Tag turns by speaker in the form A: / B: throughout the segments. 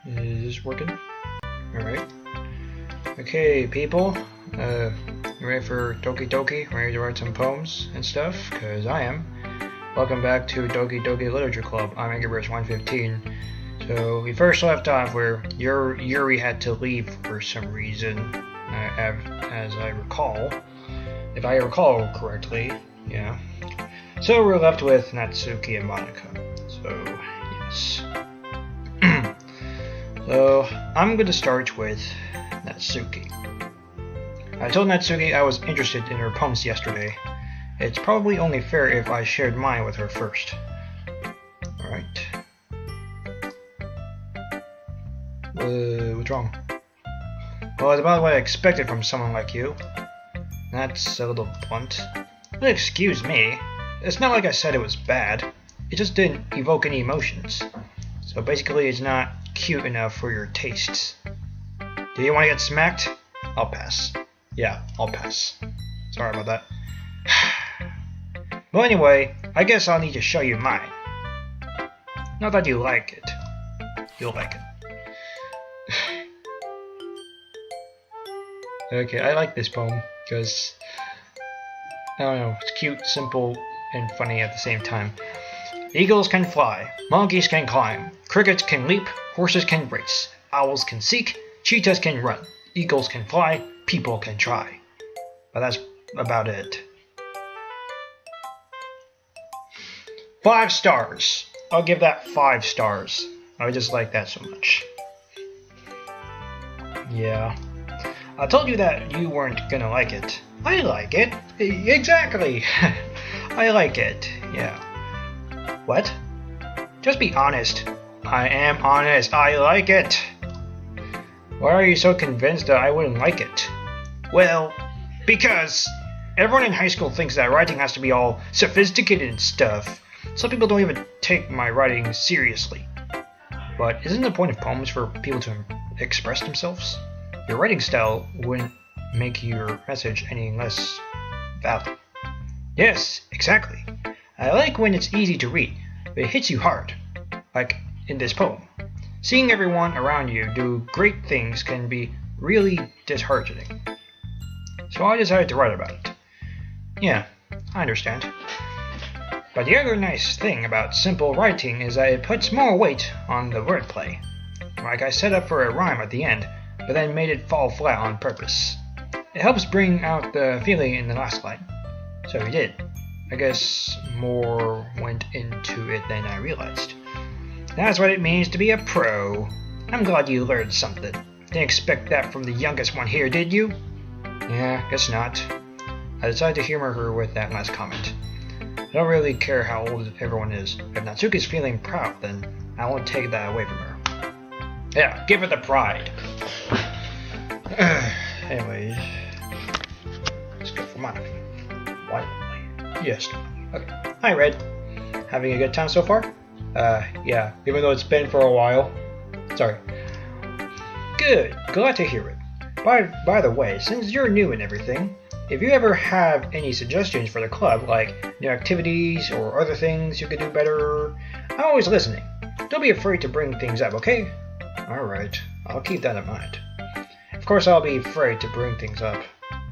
A: Is this working? Alright. Okay, people. You ready for Doki Doki? Ready to write some poems and stuff? Because I am. Welcome back to Doki Doki Literature Club. I'm AngerBurst115. So, we first left off where Yuri had to leave for some reason, as I recall. If I recall correctly, yeah. So we're left with Natsuki and Monika. So, yes. So, I'm going to start with Natsuki. I told Natsuki I was interested in her poems yesterday. It's probably only fair if I shared mine with her first. Alright. What's wrong? Well, it's about what I expected from someone like you. That's a little blunt. But excuse me. It's not like I said it was bad. It just didn't evoke any emotions. So basically it's not cute enough for your tastes. Do you want to get smacked? I'll pass. Yeah, I'll pass. Sorry about that. Well, anyway, I guess I'll need to show you mine. Not that you like it. You'll like it. Okay, I like this poem because, I don't know, it's cute, simple, and funny at the same time. Eagles can fly, monkeys can climb, crickets can leap, horses can race, owls can seek, cheetahs can run, eagles can fly, people can try. But that's about it. 5 stars. I'll give that 5 stars. I just like that so much. Yeah. I told you that you weren't gonna like it. I like it. Exactly. I like it. Yeah. What? Just be honest. I am honest. I like it. Why are you so convinced that I wouldn't like it? Well, because everyone in high school thinks that writing has to be all sophisticated and stuff. Some people don't even take my writing seriously. But isn't the point of poems for people to express themselves? Your writing style wouldn't make your message any less valid. Yes, exactly. I like when it's easy to read, but it hits you hard, like in this poem. Seeing everyone around you do great things can be really disheartening. So I decided to write about it. Yeah, I understand. But the other nice thing about simple writing is that it puts more weight on the wordplay. Like I set up for a rhyme at the end, but then made it fall flat on purpose. It helps bring out the feeling in the last line. So we did. I guess more went into it than I realized. That's what it means to be a pro. I'm glad you learned something. Didn't expect that from the youngest one here, did you? Yeah, guess not. I decided to humor her with that last comment. I don't really care how old everyone is. If Natsuki's feeling proud, then I won't take that away from her. Yeah, give her the pride. Anyways, let's go for Monika. What? Yes. Okay. Hi, Red. Having a good time so far? Yeah, even though it's been for a while. Sorry. Good. Glad to hear it. By the way, since you're new and everything, if you ever have any suggestions for the club, like new activities or other things you could do better, I'm always listening. Don't be afraid to bring things up, okay? Alright, I'll keep that in mind. Of course I'll be afraid to bring things up.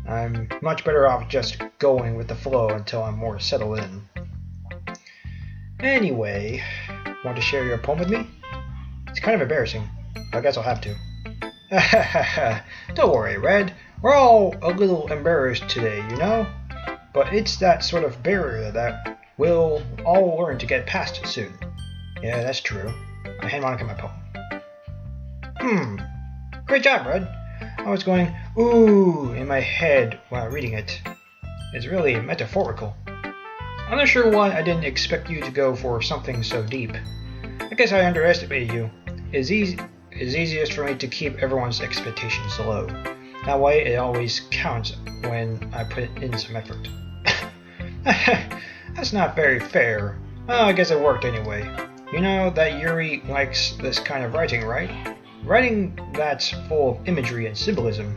A: I'm much better off just going with the flow until I'm more settled in. Anyway, want to share your poem with me? It's kind of embarrassing, but I guess I'll have to. Don't worry, Red. We're all a little embarrassed today, you know? But it's that sort of barrier that we'll all learn to get past soon. Yeah, that's true. I hand Monika my poem. Great job, Red. I was going, ooh, in my head while reading it. It's really metaphorical. I'm not sure why I didn't expect you to go for something so deep. I guess I underestimated you. It's easiest for me to keep everyone's expectations low. That way it always counts when I put in some effort. That's not very fair. Well, I guess it worked anyway. You know that Yuri likes this kind of writing, right? Writing that's full of imagery and symbolism.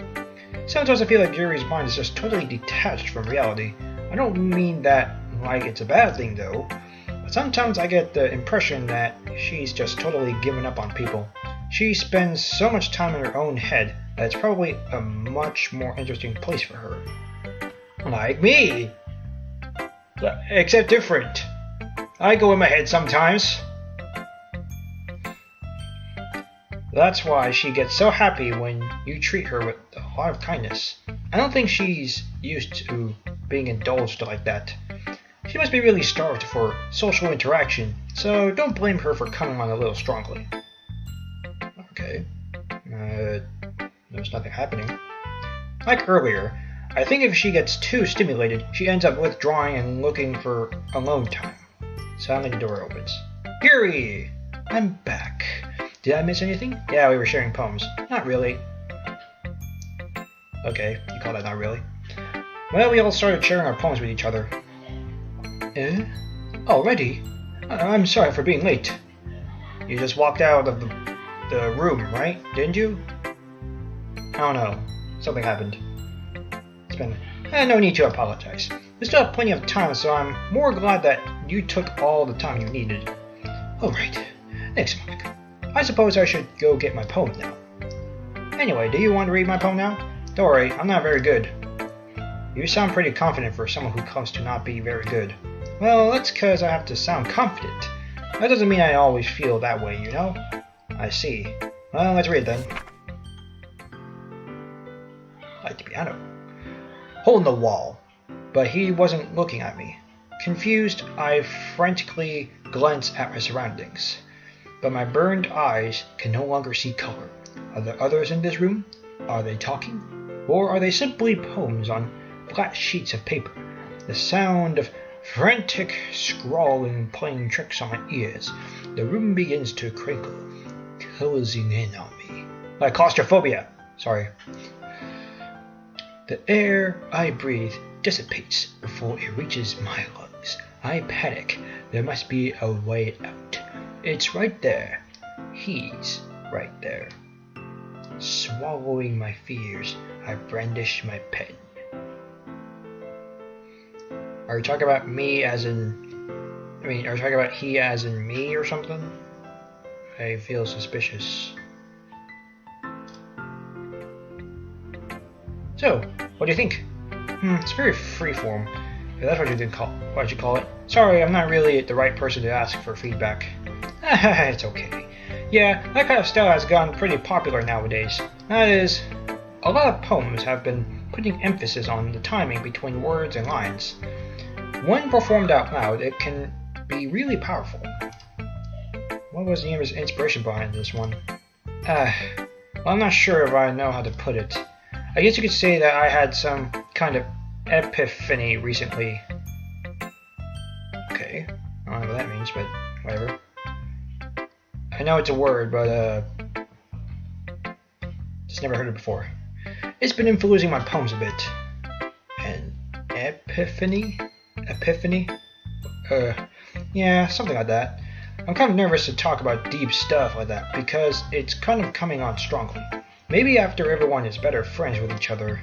A: Sometimes I feel like Yuri's mind is just totally detached from reality. I don't mean that like it's a bad thing though, but sometimes I get the impression that she's just totally given up on people. She spends so much time in her own head that it's probably a much more interesting place for her. Like me! Except different. I go in my head sometimes. That's why she gets so happy when you treat her with a lot of kindness. I don't think she's used to being indulged like that. She must be really starved for social interaction, so don't blame her for coming on a little strongly. Okay. There's nothing happening. Like earlier, I think if she gets too stimulated, she ends up withdrawing and looking for alone time. Suddenly the door opens. Yuri! I'm back. Did I miss anything? Yeah, we were sharing poems. Not really. Okay, you call that not really? Well, we all started sharing our poems with each other. Eh? Already? I'm sorry for being late. You just walked out of the room, right? Didn't you? I don't know. Something happened. It's been... no need to apologize. We still have plenty of time, so I'm more glad that you took all the time you needed. Alright. Next month. I suppose I should go get my poem now. Anyway, do you want to read my poem now? Don't worry, I'm not very good. You sound pretty confident for someone who comes to not be very good. Well, that's because I have to sound confident. That doesn't mean I always feel that way, you know? I see. Well, let's read then. Like the piano. Hole in the wall. But he wasn't looking at me. Confused, I frantically glanced at my surroundings. But my burned eyes can no longer see color. Are there others in this room? Are they talking? Or are they simply poems on flat sheets of paper? The sound of frantic scrawling playing tricks on my ears. The room begins to crinkle, closing in on me. Like claustrophobia. Sorry. The air I breathe dissipates before it reaches my lungs. I panic. There must be a way out. It's right there. He's right there. Swallowing my fears, I brandish my pen. Are you talking about me as in... are you talking about he as in me or something? I feel suspicious. So, what do you think? It's very freeform. If that's what you call it. Sorry, I'm not really the right person to ask for feedback. It's okay. Yeah, that kind of style has gotten pretty popular nowadays. That is, a lot of poems have been putting emphasis on the timing between words and lines. When performed out loud, it can be really powerful. What was the inspiration behind this one? Well, I'm not sure if I know how to put it. I guess you could say that I had some kind of epiphany recently. Okay, I don't know what that means, but whatever. I know it's a word, but just never heard it before. It's been influencing my poems a bit. An epiphany? Epiphany? Yeah, something like that. I'm kind of nervous to talk about deep stuff like that because it's kind of coming on strongly. Maybe after everyone is better friends with each other.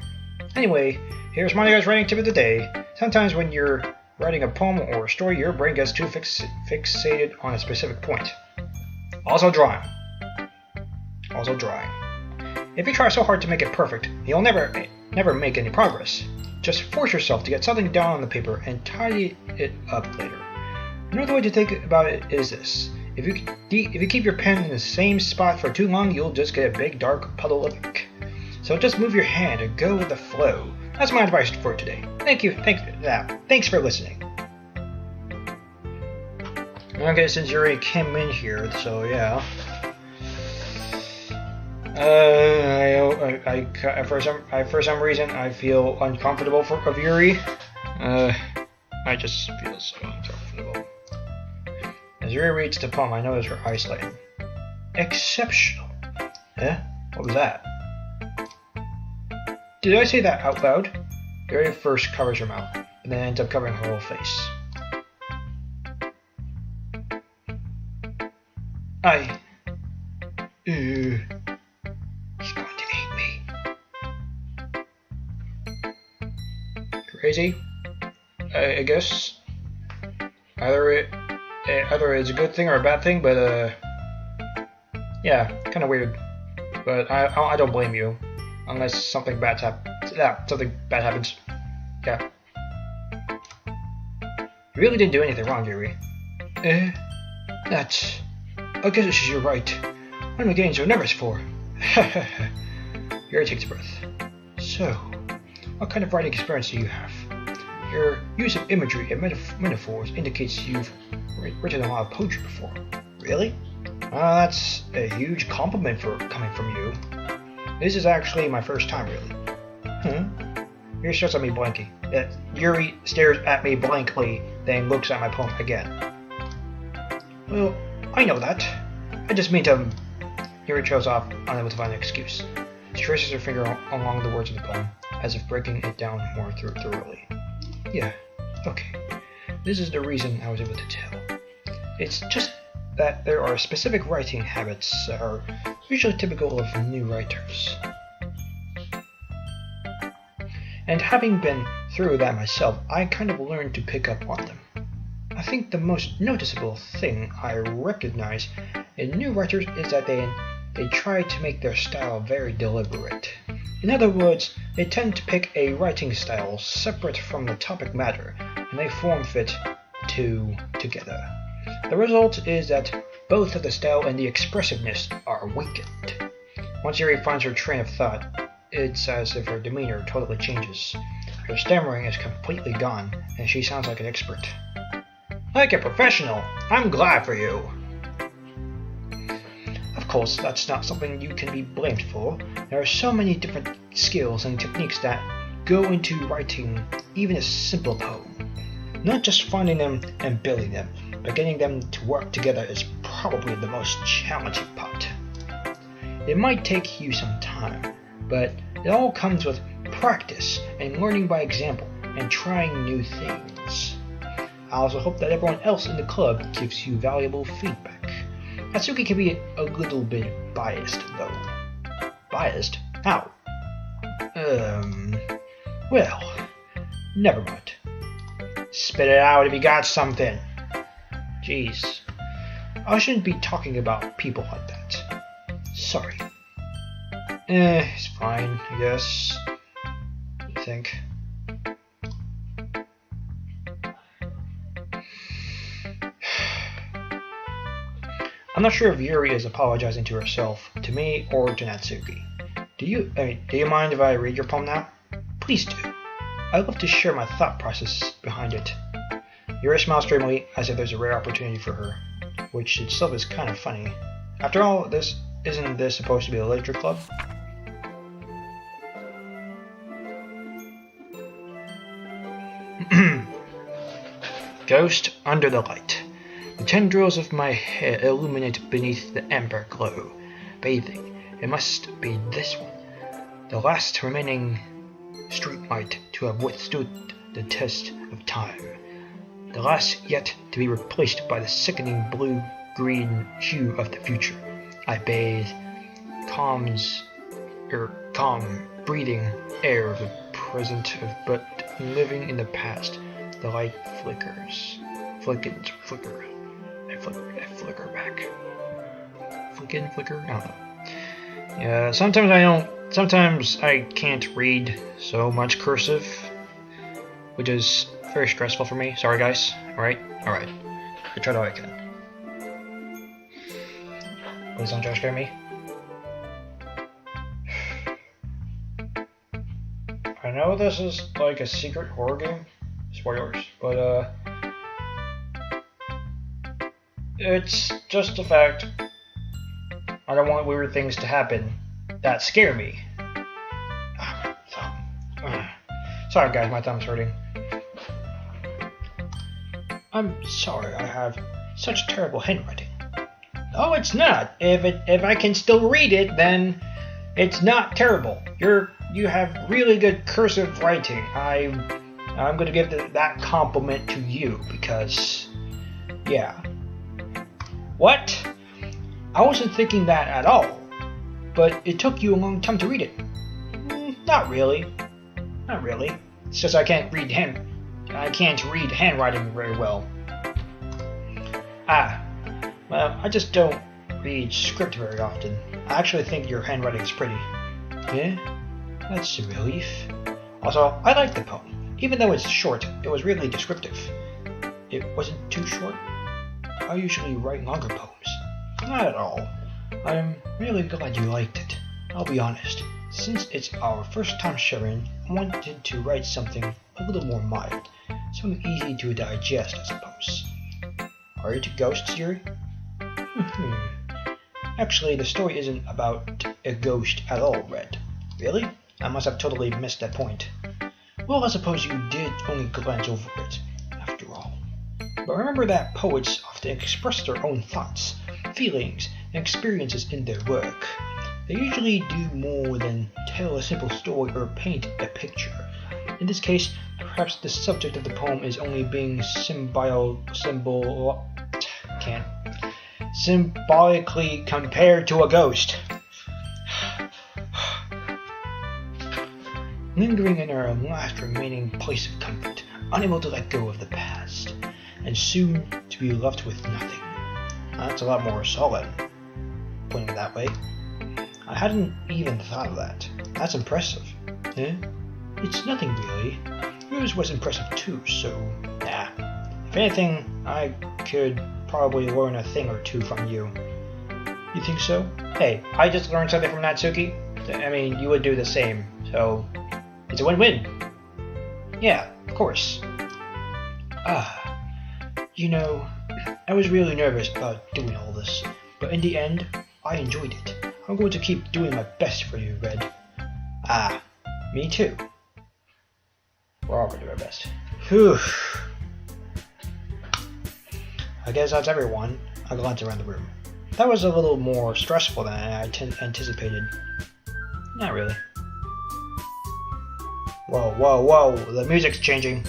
A: Anyway, here's my guys' writing tip of the day. Sometimes when you're writing a poem or a story, your brain gets too fixated on a specific point. Also drawing. If you try so hard to make it perfect, you'll never make any progress. Just force yourself to get something down on the paper and tidy it up later. Another way to think about it is this. If you keep your pen in the same spot for too long, you'll just get a big dark puddle of ink. So just move your hand and go with the flow. That's my advice for today. Thank you. Thanks for listening. Okay, since you already came in here, so yeah. For some reason, I feel uncomfortable of Yuri. I just feel so uncomfortable. As Yuri reads the poem, I notice her eyes lighten. Exceptional. Eh? What was that? Did I say that out loud? Yuri first covers her mouth, and then ends up covering her whole face. He's going to hate me. Crazy? I guess. Either it's a good thing or a bad thing, but Yeah, kind of weird. But I don't blame you. Unless something bad happens. Yeah, something bad happens. Yeah. You really didn't do anything wrong, Yuri. That's... I guess you're right. What am I getting so nervous for? Yuri takes a breath. So, what kind of writing experience do you have? Your use of imagery and metaphors indicates you've written a lot of poetry before. Really? That's a huge compliment for coming from you. This is actually my first time, really. Yuri stares at me blankly. Yuri stares at me blankly, then looks at my poem again. Well, I know that. I just mean to... Yuri trails off, unable to find an excuse. She traces her finger along the words of the poem, as if breaking it down more thoroughly. Yeah, okay. This is the reason I was able to tell. It's just that there are specific writing habits that are usually typical of new writers. And having been through that myself, I kind of learned to pick up on them. I think the most noticeable thing I recognize in new writers is that they try to make their style very deliberate. In other words, they tend to pick a writing style separate from the topic matter, and they form fit together. The result is that both the style and the expressiveness are weakened. Once Yuri finds her train of thought, it's as if her demeanor totally changes. Her stammering is completely gone, and she sounds like an expert. Like a professional! I'm glad for you! Of course, that's not something you can be blamed for. There are so many different skills and techniques that go into writing even a simple poem. Not just finding them and building them, but getting them to work together is probably the most challenging part. It might take you some time, but it all comes with practice and learning by example and trying new things. I also hope that everyone else in the club gives you valuable feedback. Natsuki can be a little bit biased, though. Biased? How? Well, never mind. Spit it out if you got something. Jeez. I shouldn't be talking about people like that. Sorry. It's fine, I guess. I think. I'm not sure if Yuri is apologizing to herself, to me, or to Natsuki. Do you mind if I read your poem now? Please do. I'd love to share my thought process behind it. Yuri smiles dreamily, as if there's a rare opportunity for her, which itself is kind of funny. After all, isn't this supposed to be a literature club? Ghost under the light. The tendrils of my hair illuminate beneath the amber glow. Bathing. It must be this one. The last remaining streetlight to have withstood the test of time. The last yet to be replaced by the sickening blue-green hue of the future. I bathe. Calm, breathing air of the present, but living in the past. The light flickers. Flicker. I flicker back. Flicker? I don't know. Yeah, sometimes I can't read so much cursive, which is very stressful for me. Sorry guys. Alright. I tried all I can. Please don't jump scare me. I know this is like a secret horror game. Spoilers. But it's just a fact. I don't want weird things to happen that scare me. Sorry guys, my thumb's hurting. I'm sorry I have such terrible handwriting. No, it's not. If I can still read it, then it's not terrible. You have really good cursive writing. I'm gonna give that compliment to you because, yeah. What? I wasn't thinking that at all. But it took you a long time to read it. Not really. It's just I can't read handwriting very well. Well, I just don't read script very often. I actually think your handwriting's pretty. Yeah? That's a relief. Also, I like the poem. Even though it's short, it was really descriptive. It wasn't too short? I usually write longer poems. Not at all. I'm really glad you liked it. I'll be honest. Since it's our first time sharing, I wanted to write something a little more mild. Something easy to digest, I suppose. Are you into ghosts, Yuri? Actually, the story isn't about a ghost at all, Red. Really? I must have totally missed that point. Well, I suppose you did only glance over it, after all. But remember that poets often express their own thoughts, feelings, and experiences in their work. They usually do more than tell a simple story or paint a picture. In this case, perhaps the subject of the poem is only being symbolically compared to a ghost. Lingering in our last remaining place of comfort, unable to let go of the past, and soon to be left with nothing. That's a lot more solid, putting it that way. I hadn't even thought of that. That's impressive. Eh? It's nothing really. Yours was impressive too, so nah. If anything, I could probably learn a thing or two from you. You think so? Hey, I just learned something from Natsuki. I mean, you would do the same, so it's a win-win. Yeah, of course. You know, I was really nervous about doing all this, but in the end, I enjoyed it. I'm going to keep doing my best for you, Red. Me too. We're all going to do our best. Whew. I guess that's everyone. I glanced around the room. That was a little more stressful than I anticipated. Not really. Whoa, the music's changing.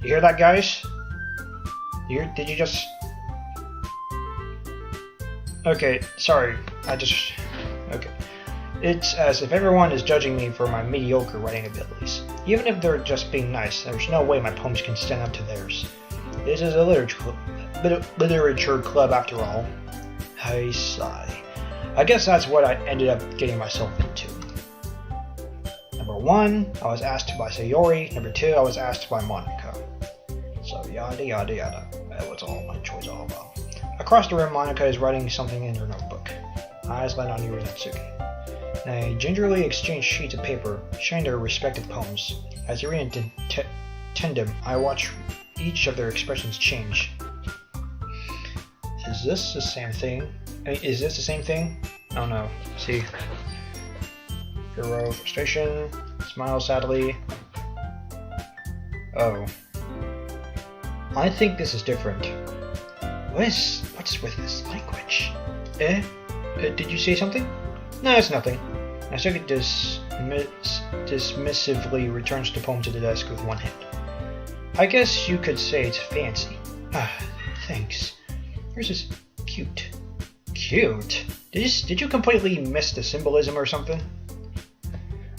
A: You hear that, guys? Did you just... Okay, sorry, okay. It's as if everyone is judging me for my mediocre writing abilities. Even if they're just being nice, there's no way my poems can stand up to theirs. This is a literature club after all. I sigh. I guess that's what I ended up getting myself into. Number 1, I was asked by Sayori. Number 2, I was asked by Monica. So yada yada yada. That was all my choice all about. Across the room, Monica is writing something in her notebook. Eyes land on Yuri and Natsuki. They gingerly exchange sheets of paper, sharing their respective poems. As Yuri and tandem, I watch each of their expressions change. Is this the same thing? Is this the same thing? Oh no. See. Hero frustration. Smile sadly. Oh. I think this is different. What's with this language? Did you say something? No, it's nothing. Natsuki dismissively returns the poem to the desk with one hand. I guess you could say it's fancy. Thanks. Yours is cute. Cute? Did you completely miss the symbolism or something?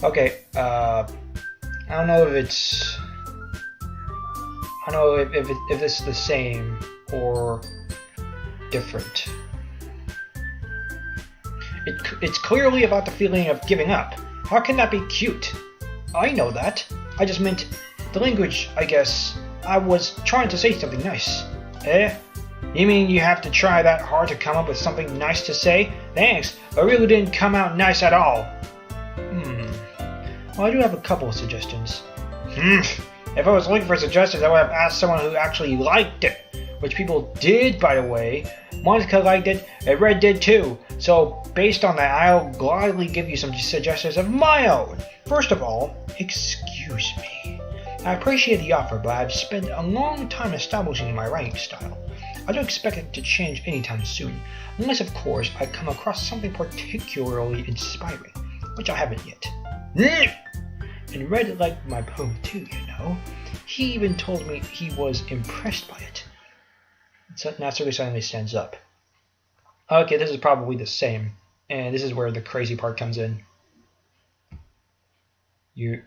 A: Okay, I don't know if it's... I don't know if this is the same or different. It's clearly about the feeling of giving up. How can that be cute? I know that. I just meant the language, I guess. I was trying to say something nice. You mean you have to try that hard to come up with something nice to say? Thanks, but it really didn't come out nice at all. Well, I do have a couple of suggestions. If I was looking for suggestions, I would have asked someone who actually liked it. Which people did, by the way. Monica liked it, and Red did too. So, based on that, I'll gladly give you some suggestions of my own. First of all, excuse me. I appreciate the offer, but I've spent a long time establishing my writing style. I don't expect it to change anytime soon, unless of course I come across something particularly inspiring, which I haven't yet. And Red liked my poem too, you know. He even told me he was impressed by it. Natsuki suddenly stands up. Okay, this is probably the same, and this is where the crazy part comes in. You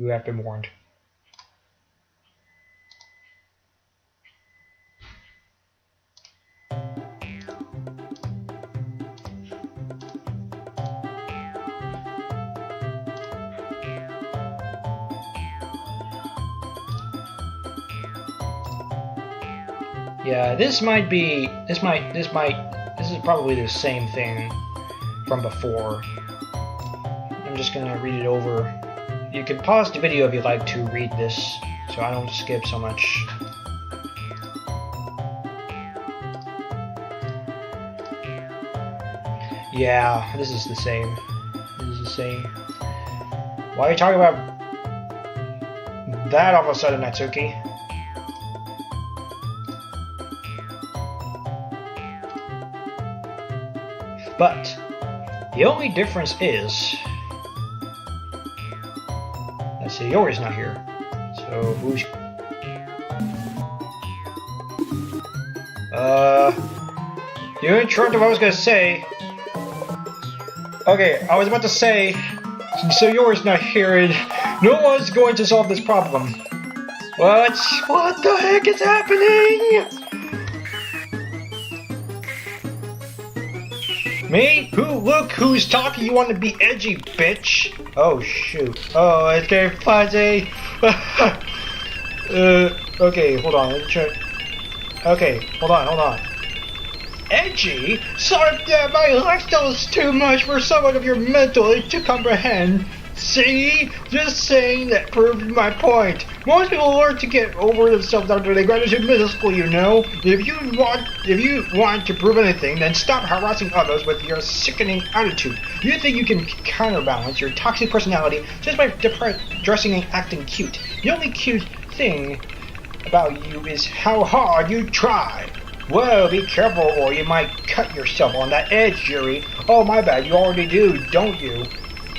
A: have been warned. Yeah, this is probably the same thing from before. I'm just gonna read it over. You can pause the video if you'd like to read this, so I don't skip so much. Yeah, this is the same. This is the same. Why are you talking about that all of a sudden, Natsuki? But the only difference is that Sayori's not here. So who's you interrupted what I was gonna say. Okay, I was about to say Sayori's not here and no one's going to solve this problem. What the heck is happening? Me? Look who's talking. You want to be edgy, bitch. Oh, shoot. Oh, it's getting fuzzy. Okay, hold on. Let me check. Okay, hold on. Edgy? Sorry, my lifestyle is too much for someone of your mental to comprehend. See? Just saying that proved my point. Most people learn to get over themselves after they graduate middle school, you know. If you want to prove anything, then stop harassing others with your sickening attitude. You think you can counterbalance your toxic personality just by dressing and acting cute. The only cute thing about you is how hard you try. Whoa, be careful or you might cut yourself on that edge, Yuri. Oh, my bad, you already do, don't you?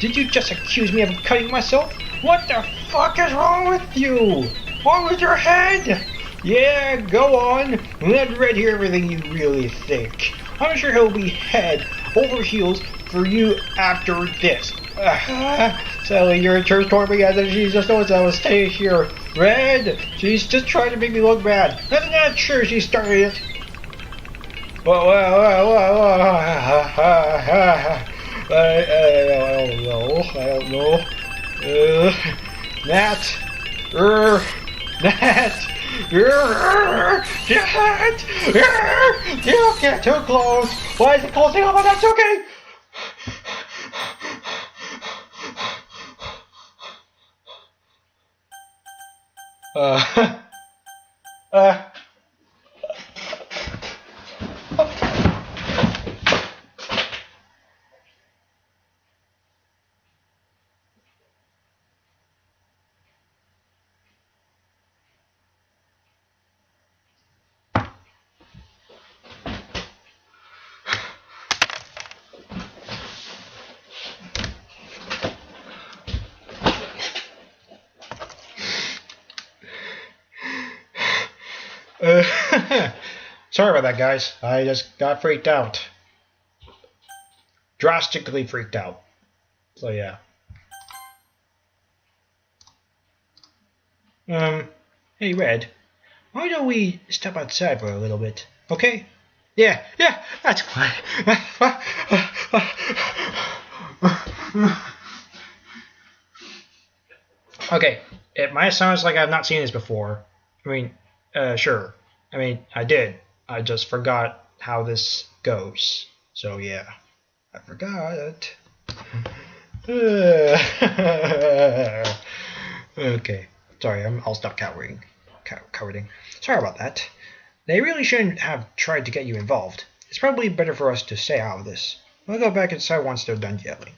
A: Did you just accuse me of cutting myself? What the fuck is wrong with you? What with your head? Yeah, go on. Let Red hear everything you really think. I'm sure he'll be head over heels for you after this. Sally, your church told me that she just knows I will stay here. Red, she's just trying to make me look bad. I'm not sure she started it. Whoa. I don't know. Nat. You get too close. Why is it closing up? That's okay. Sorry about that, guys. I just got freaked out. Drastically freaked out. So yeah. Hey Red, why don't we step outside for a little bit, okay? Yeah, that's fine. Okay, it might sound like I've not seen this before. I mean, sure. I mean, I did. I just forgot how this goes. So yeah, I forgot. Okay, sorry, I'll stop cowarding. Sorry about that. They really shouldn't have tried to get you involved. It's probably better for us to stay out of this. We'll go back inside once they're done yelling.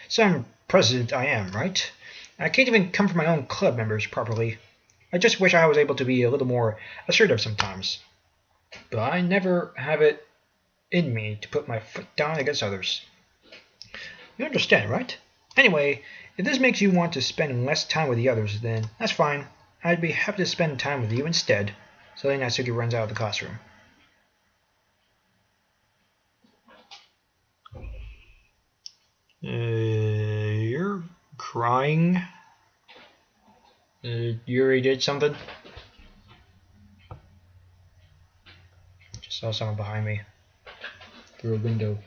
A: Some president I am, right? I can't even come from my own club members properly. I just wish I was able to be a little more assertive sometimes. But I never have it in me to put my foot down against others. You understand, right? Anyway, if this makes you want to spend less time with the others, then that's fine. I'd be happy to spend time with you instead. So then Natsuki runs out of the classroom. You're crying? Yuri did something? Just saw someone behind me. Through a window.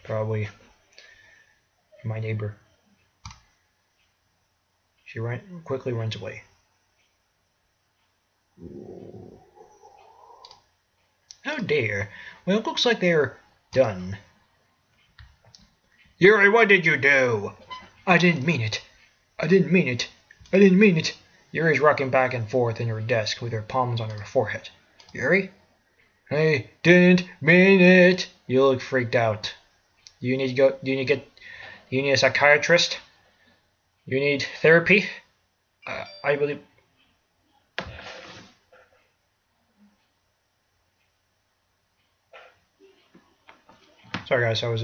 A: Probably my neighbor. She quickly runs away. Oh dear. Well, it looks like they're done. Yuri, what did you do? I didn't mean it. I didn't mean it. I didn't mean it. Yuri's rocking back and forth in her desk with her palms on her forehead. Yuri? I didn't mean it. You look freaked out. You need to go. You need a psychiatrist? You need therapy? I believe. Sorry guys, I was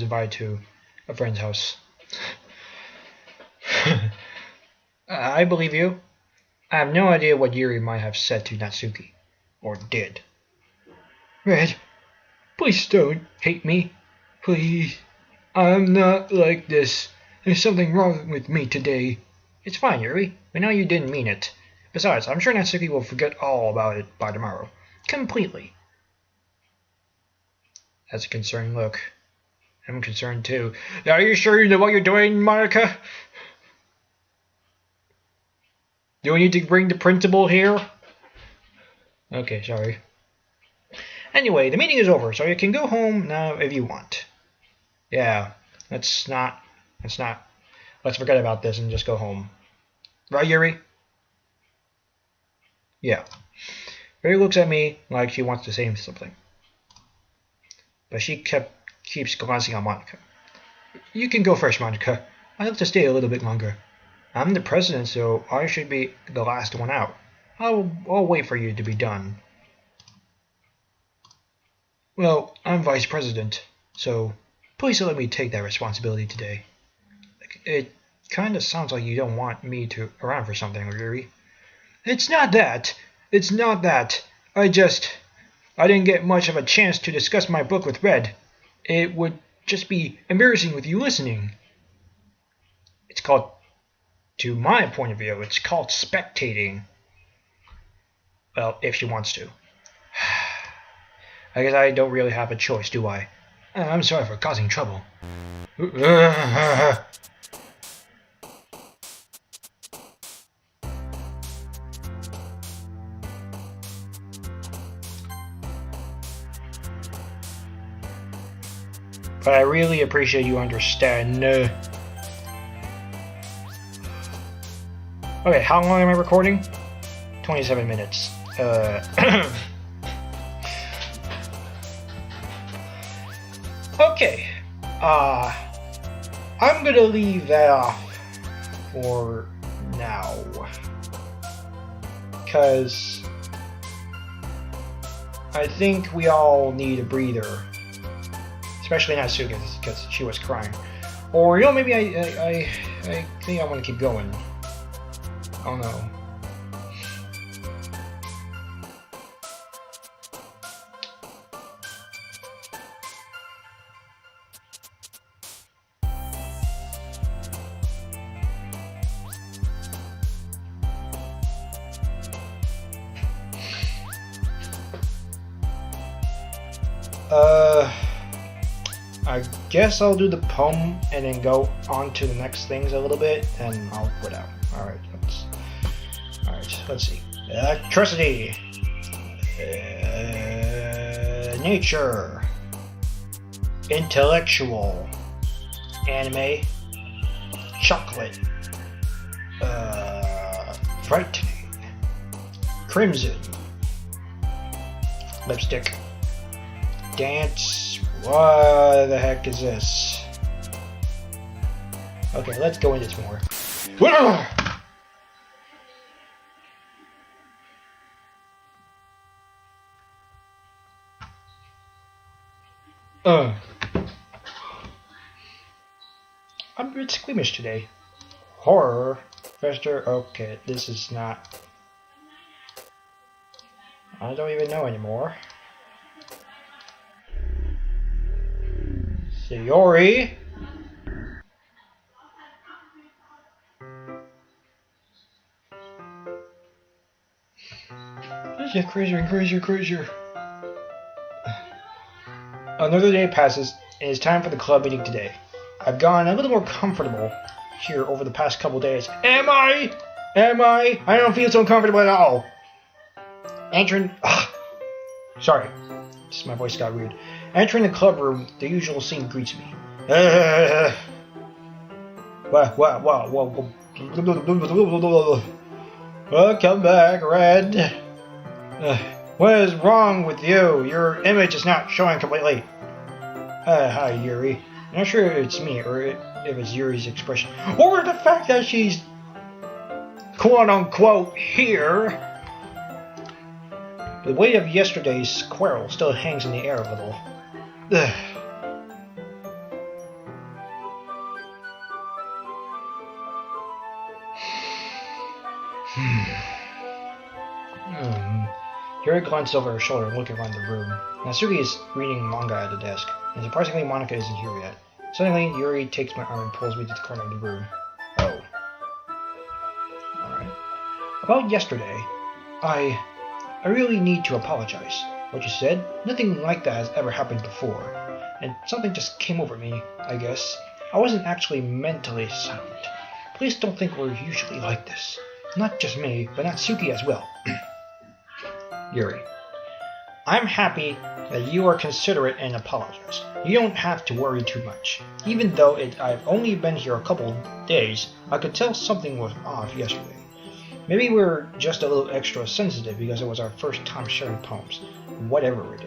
A: invited to a friend's house. I believe you. I have no idea what Yuri might have said to Natsuki. Or did. Red, please don't hate me. Please. I'm not like this. There's something wrong with me today. It's fine, Yuri. We know you didn't mean it. Besides, I'm sure Natsuki will forget all about it by tomorrow. Completely. That's a concerning look. I'm concerned too. Are you sure you know what you're doing, Monica? Do we need to bring the principal here? Okay, sorry. Anyway, the meeting is over, so you can go home now if you want. Yeah, let's forget about this and just go home. Right, Yuri? Yeah. Yuri looks at me like she wants to say something. But she keeps glancing at Monica. You can go first, Monica. I'd like to stay a little bit longer. I'm the president, so I should be the last one out. I'll wait for you to be done. Well, I'm vice president, so please let me take that responsibility today. It kind of sounds like you don't want me around for something, Yuri. It's not that. It's not that. I didn't get much of a chance to discuss my book with Red. It would just be embarrassing with you listening. It's called, to my point of view, it's called spectating. Well, if she wants to. I guess I don't really have a choice, do I? I'm sorry for causing trouble. But I really appreciate you understand. Okay, how long am I recording? 27 minutes. Okay. I'm gonna leave that off for now. Because I think we all need a breather. Especially Natsuki, because she was crying. Or, maybe I think I want to keep going. Oh no. I guess I'll do the poem and then go on to the next things a little bit, and I'll put out. Alright, let's see. Electricity. Nature. Intellectual. Anime. Chocolate. Frightening. Crimson. Lipstick. Dance. What the heck is this? Okay, let's go into this more. I'm a bit squeamish today. Horror. Fester. Okay, this is not. I don't even know anymore. Sayori. This gets crazier and crazier and crazier. Another day passes, and it's time for the club meeting today. I've gotten a little more comfortable here over the past couple days. Am I? I don't feel so comfortable at all. Sorry. Just my voice got weird. Entering the club room, the usual scene greets me. Welcome back, Red. What is wrong with you? Your image is not showing completely. Hi, Yuri. I'm not sure if it's me or if it's Yuri's expression. Or the fact that she's quote-unquote here. The weight of yesterday's quarrel still hangs in the air a little. Yuri glances over her shoulder and looks around the room. Natsuki is reading manga at the desk, and surprisingly Monika isn't here yet. Suddenly, Yuri takes my arm and pulls me to the corner of the room. Oh. Alright. About yesterday, I really need to apologize. What you said, nothing like that has ever happened before. And something just came over me, I guess. I wasn't actually mentally sound. Please don't think we're usually like this. Not just me, but Natsuki as well. Yuri. I'm happy that you are considerate and apologize. You don't have to worry too much. Even though I've only been here a couple days, I could tell something was off yesterday. Maybe we're just a little extra sensitive because it was our first time sharing poems. Whatever it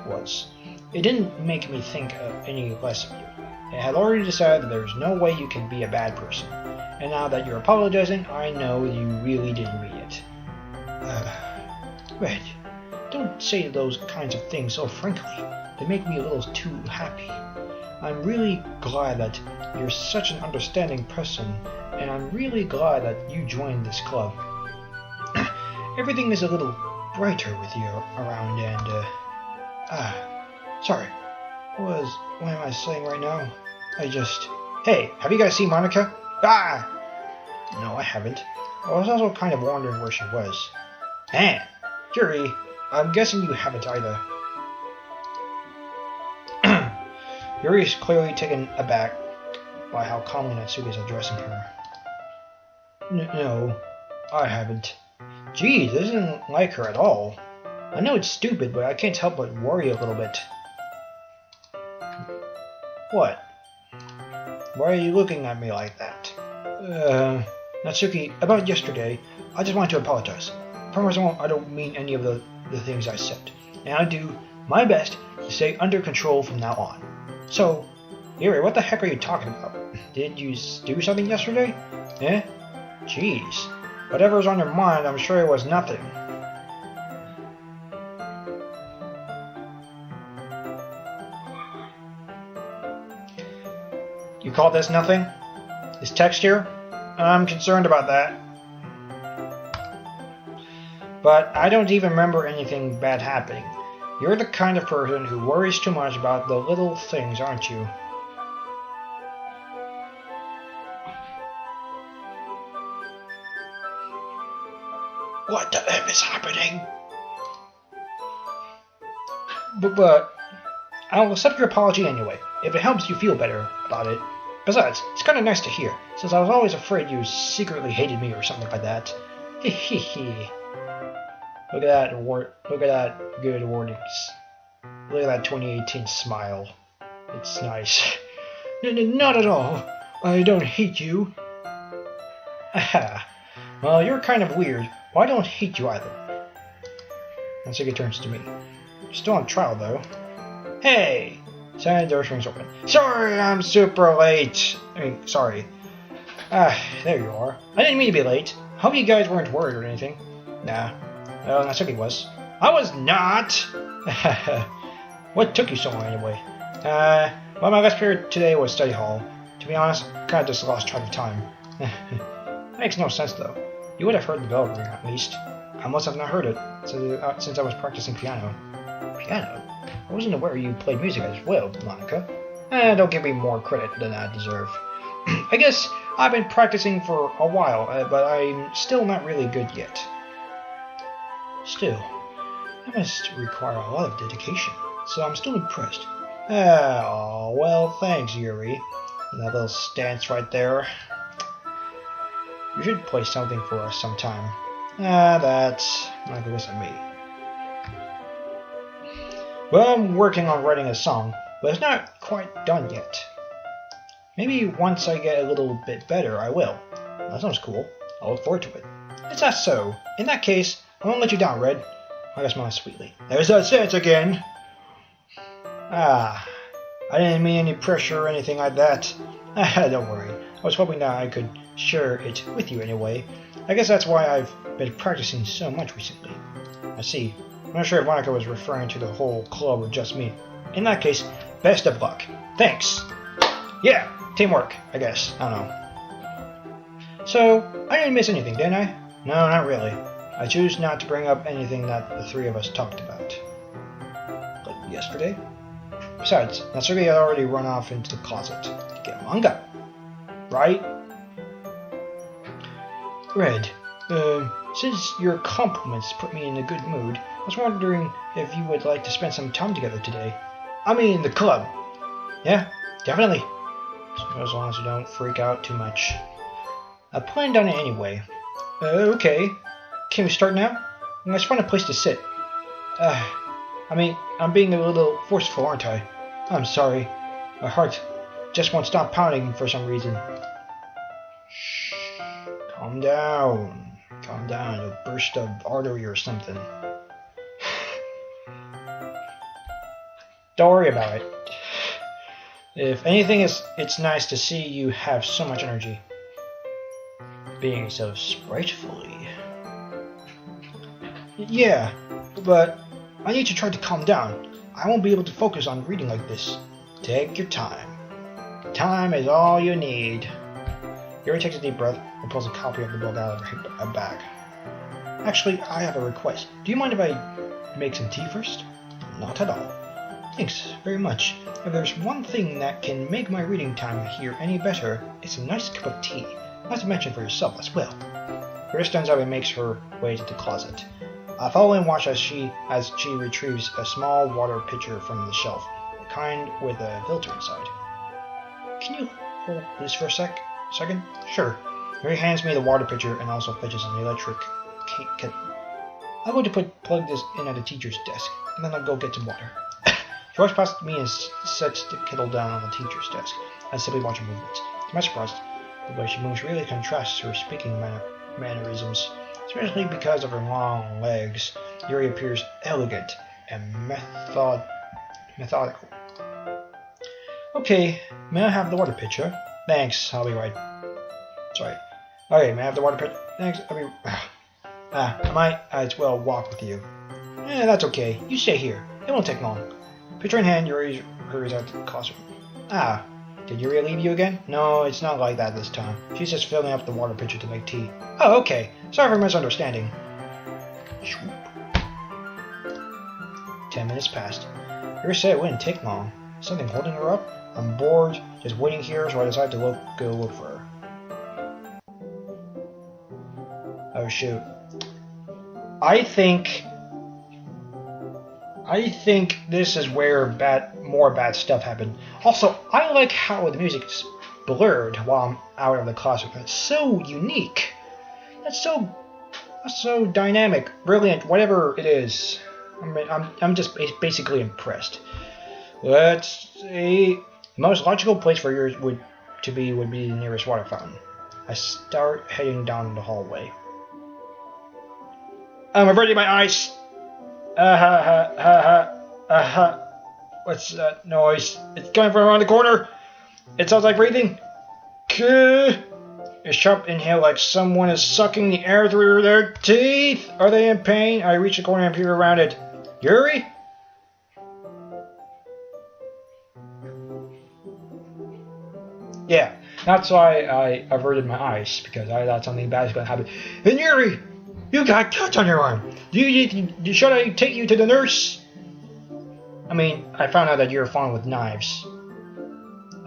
A: was. It didn't make me think any less of you. I had already decided that there's no way you can be a bad person. And now that you're apologizing, I know you really didn't mean it. Red, don't say those kinds of things so frankly. They make me a little too happy. I'm really glad that you're such an understanding person, and I'm really glad that you joined this club. Everything is a little brighter with you around and, sorry. What am I saying right now? Hey, have you guys seen Monika? Ah! No, I haven't. I was also kind of wondering where she was. Yuri, I'm guessing you haven't either. Yuri is clearly taken aback by how calmly Natsuki is addressing her. No, I haven't. Geez, this isn't like her at all. I know it's stupid, but I can't help but worry a little bit. What? Why are you looking at me like that? Natsuki, about yesterday, I just want to apologize. I promise I don't mean any of the things I said. And I'll do my best to stay under control from now on. So, Yuri, what the heck are you talking about? Did you do something yesterday? Jeez. Whatever's on your mind, I'm sure it was nothing. You call this nothing? This text here? I'm concerned about that. But I don't even remember anything bad happening. You're the kind of person who worries too much about the little things, aren't you? What the F is happening? But I'll accept your apology anyway, if it helps you feel better about it. Besides, it's kind of nice to hear, since I was always afraid you secretly hated me or something like that. Hehehe. Look at that good wordings. Look at that 2018 smile. It's nice. Not at all. I don't hate you. Aha. Well, you're kind of weird. Well, I don't hate you either. Natsuki turns to me. Still on trial, though. Hey! Side door swings open. Sorry, I'm super late. Sorry. There you are. I didn't mean to be late. Hope you guys weren't worried or anything. Nah. Well, Natsuki was. I was not! What took you so long anyway? Well, my last period today was study hall. To be honest, kinda just lost track of time. Makes no sense though. You would have heard the bell ring at least. I must have not heard it, since I was practicing piano. Piano? I wasn't aware you played music as well, Monika. Don't give me more credit than I deserve. I guess I've been practicing for a while, but I'm still not really good yet. Still, that must require a lot of dedication, so I'm still impressed. Oh, well, thanks, Yuri. That little stance right there. You should play something for us sometime. That's not good at me. Well, I'm working on writing a song, but it's not quite done yet. Maybe once I get a little bit better, I will. That sounds cool. I'll look forward to it. Is that so? In that case, I won't let you down, Red. I smile sweetly. There's that sense again. Ah, I didn't mean any pressure or anything like that. Don't worry. I was hoping that I could share it with you anyway. I guess that's why I've been practicing so much recently. I see. I'm not sure if Monica was referring to the whole club or just me. In that case, best of luck. Thanks. Yeah, teamwork, I guess. I don't know. So, I didn't miss anything, didn't I? No, not really. I choose not to bring up anything that the three of us talked about. Like yesterday? Besides, Natsuri had already run off into the closet to get manga. Right? Red, since your compliments put me in a good mood, I was wondering if you would like to spend some time together today. I mean, the club. Yeah, definitely. As long as you don't freak out too much. I planned on it anyway. Okay. Can we start now? I just find a place to sit. I mean, I'm being a little forceful, aren't I? I'm sorry. My heart just won't stop pounding for some reason. Shh. Calm down. Calm down. You'll burst an artery or something. Don't worry about it. If anything, it's nice to see you have so much energy. Being so spitefully. Yeah, but I need to try to calm down. I won't be able to focus on reading like this. Take your time. Time is all you need. Yuri takes a deep breath and pulls a copy of the book out of her bag. Actually, I have a request. Do you mind if I make some tea first? Not at all. Thanks very much. If there's one thing that can make my reading time here any better, it's a nice cup of tea. Not to mention for yourself as well. Yuri stands up and makes her way to the closet. I follow and watch as she retrieves a small water pitcher from the shelf, the kind with a filter inside. Can you hold this for a second? Sure. Yuri hands me the water pitcher and also fetches an electric kettle. I'm going to plug this in at the teacher's desk, and then I'll go get some water. She walks past me and sets the kettle down on the teacher's desk. I simply watch her movements. To my surprise, the way she moves really contrasts her speaking mannerisms. Especially because of her long legs, Yuri appears elegant and methodical. Okay, may I have the water pitcher? Thanks, I'll be right. Sorry. Okay, may I have the water pitcher? Thanks, I'll be... I might as well walk with you. That's okay. You stay here. It won't take long. Pitcher in hand, Yuri hurries out to the classroom. Did Yuri leave you again? No, it's not like that this time. She's just filling up the water pitcher to make tea. Oh, okay. Sorry for misunderstanding. 10 minutes passed. Yuri said it wouldn't take long. Something holding her up? I'm bored, just waiting here, so I decided to go look for her. Oh shoot. I think this is where more bad stuff happened. Also, I like how the music's blurred while I'm out of the classroom. That's so unique. That's so dynamic, brilliant, whatever it is. I'm just basically impressed. Let's see. The most logical place for yours would be the nearest water fountain. I start heading down the hallway. I'm averting my eyes. What's that noise? It's coming from around the corner. It sounds like breathing. A sharp inhale like someone is sucking the air through their teeth. Are they in pain? I reach the corner and peer around it. Yuri? Yeah, that's why I averted my eyes, because I thought something bad was going to happen. And Yuri! You got cuts on your arm. Should I take you to the nurse? I mean, I found out that you're fond with knives.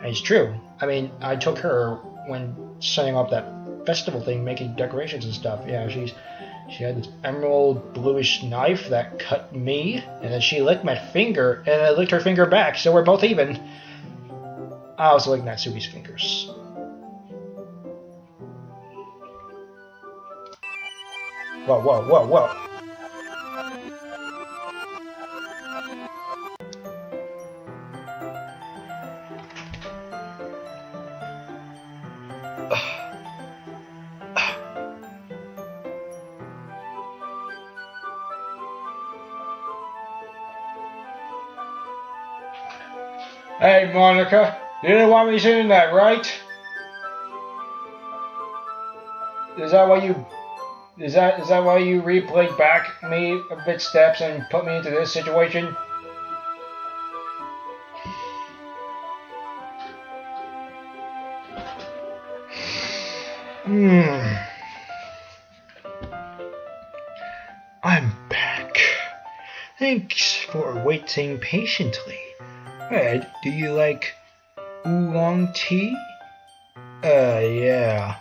A: It's true. I mean, I took her when setting up that festival thing, making decorations and stuff. Yeah, she had this emerald bluish knife that cut me, and then she licked my finger, and I licked her finger back, so we're both even. I also licked Natsuki's fingers. Whoa. Hey, Monica, you didn't want me saying that, right? Is that why you replayed back me a bit steps and put me into this situation? I'm back. Thanks for waiting patiently. Red, do you like oolong tea? Yeah.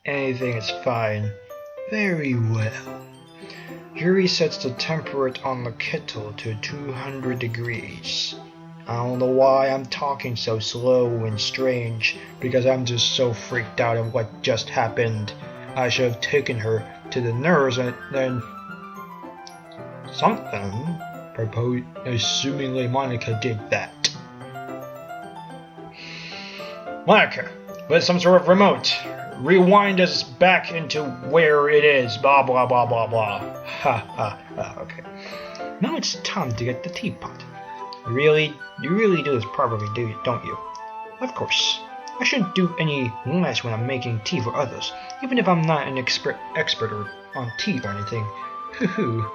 A: Anything is fine. Very well. Yuri sets the temperature on the kettle to 200 degrees. I don't know why I'm talking so slow and strange, because I'm just so freaked out of what just happened. I should have taken her to the nurse and then... Something? Assumingly Monica did that. Monica, with some sort of remote, rewind us back into where it is, blah blah blah blah blah. Ha ha ha, okay. Now it's time to get the teapot. You really do this properly, don't you? Of course. I shouldn't do any less when I'm making tea for others, even if I'm not an expert on tea or anything. Hoo-hoo.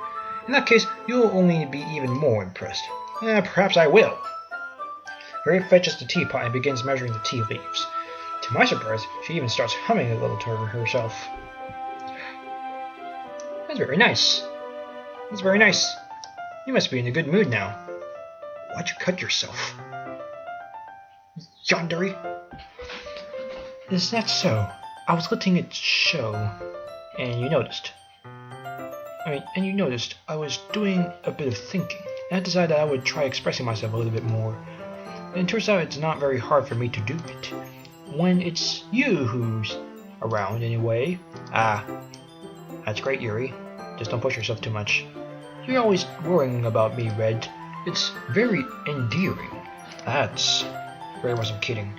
A: In that case, you'll only be even more impressed. Perhaps I will. Yuri fetches the teapot and begins measuring the tea leaves. To my surprise, she even starts humming a little to herself. That's very nice. That's very nice. You must be in a good mood now. Why'd you cut yourself? Yandere? Is that so? I was letting it show, and you noticed. I was doing a bit of thinking, and I decided I would try expressing myself a little bit more. And it turns out it's not very hard for me to do it. When it's you who's around, anyway. Ah, that's great, Yuri. Just don't push yourself too much. You're always worrying about me, Red. It's very endearing. That's... Red wasn't kidding.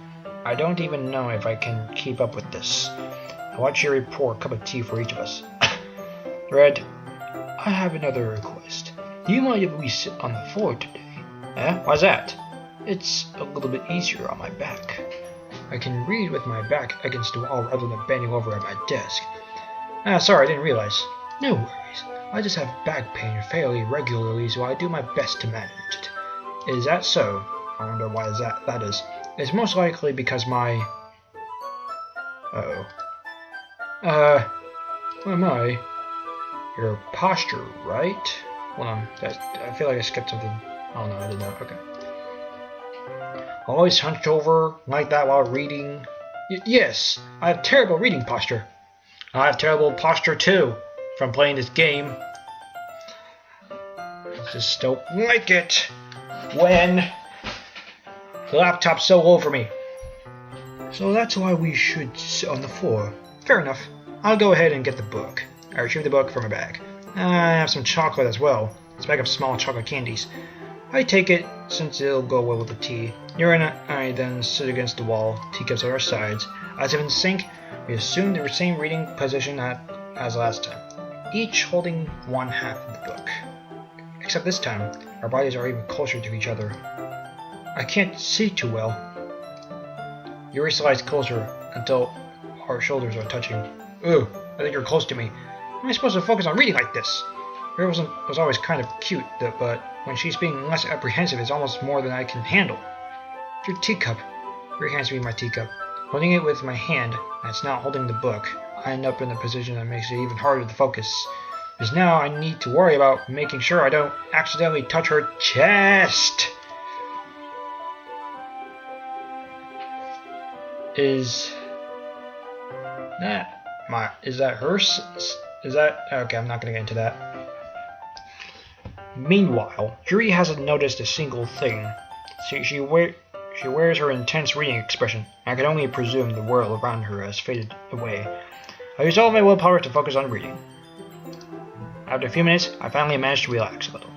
A: I don't even know if I can keep up with this. I watch Yuri pour a cup of tea for each of us. Red, I have another request. Do you mind if we sit on the floor today? Why's that? It's a little bit easier on my back. I can read with my back against the wall rather than bending over at my desk. Sorry, I didn't realize. No worries. I just have back pain fairly regularly, so I do my best to manage it. Is that so? I wonder why that is. It's most likely because my... What am I? Your posture, right? Hold on, I feel like I skipped something. Oh no, I didn't know. Okay. Always hunched over like that while reading. Yes, I have terrible reading posture. I have terrible posture too from playing this game. I just don't like it when the laptop's so low for me. So that's why we should sit on the floor. Fair enough. I'll go ahead and get the book. I retrieve the book from my bag. I have some chocolate as well. This bag of small chocolate candies. I take it since it'll go well with the tea. Yuri and I then sit against the wall, teacups at our sides. As if in sync, we assume the same reading position as last time, each holding one half of the book. Except this time, our bodies are even closer to each other. I can't see too well. Yuri slides closer until our shoulders are touching. Ooh, I think you're close to me. How am I supposed to focus on reading like this? Yuri was always kind of cute, but when she's being less apprehensive, it's almost more than I can handle. Your teacup. Yuri hands me my teacup. Holding it with my hand, and it's now holding the book, I end up in a position that makes it even harder to focus. Because now I need to worry about making sure I don't accidentally touch her chest. Is that hers? Is that... Okay, I'm not gonna get into that. Meanwhile, Yuri hasn't noticed a single thing. She wears her intense reading expression. I can only presume the world around her has faded away. I use all my willpower to focus on reading. After a few minutes, I finally managed to relax a little.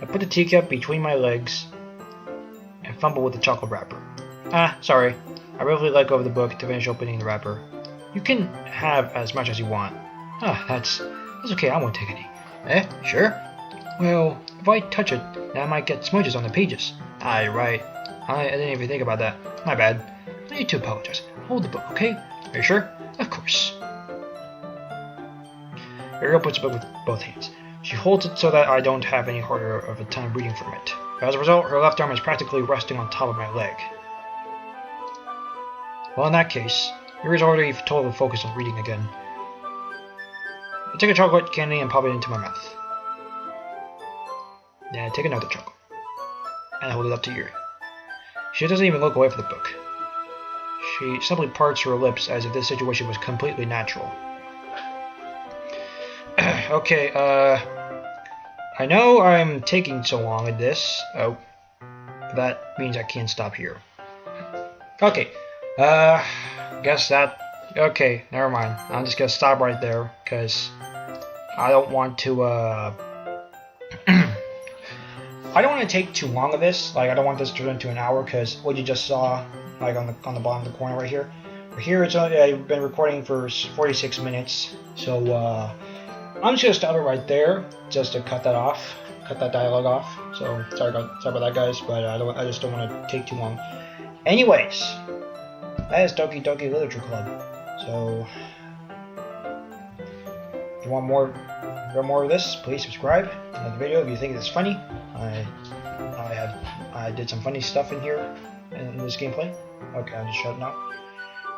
A: I put the teacup between my legs and fumble with the chocolate wrapper. Sorry. I briefly let go of the book to finish opening the wrapper. You can have as much as you want. That's okay, I won't take any. Sure? Well, if I touch it, then I might get smudges on the pages. Right. I didn't even think about that. My bad. I need to apologize. Hold the book, okay? Are you sure? Of course. Ariel puts the book with both hands. She holds it so that I don't have any harder of a time reading from it. As a result, her left arm is practically resting on top of my leg. Well, in that case, Yuri's already totally focused on reading again. I take a chocolate candy and pop it into my mouth. Then I take another chocolate and I hold it up to Yuri. She doesn't even look away from the book. She simply parts her lips as if this situation was completely natural. Okay, I know I'm taking so long at this. Oh, that means I can't stop here. Okay, guess that. Okay, never mind. I'm just gonna stop right there because I don't want to. I don't want to take too long of this. Like, I don't want this to turn into an hour because what you just saw, like on the bottom of the corner right here. Here it's I've been recording for 46 minutes, so I'm just gonna stop it right there, just to cut that off, cut that dialogue off. So sorry about that, guys, but I just don't want to take too long. Anyways, that is Doki Doki Literature Club. So if you want more of this, please subscribe. Like the video if you think it's funny. I did some funny stuff in here in this gameplay. Okay, I'm just shutting up.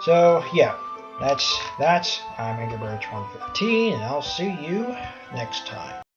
A: So yeah, that's I'm Angry Bird 2015, and I'll see you next time.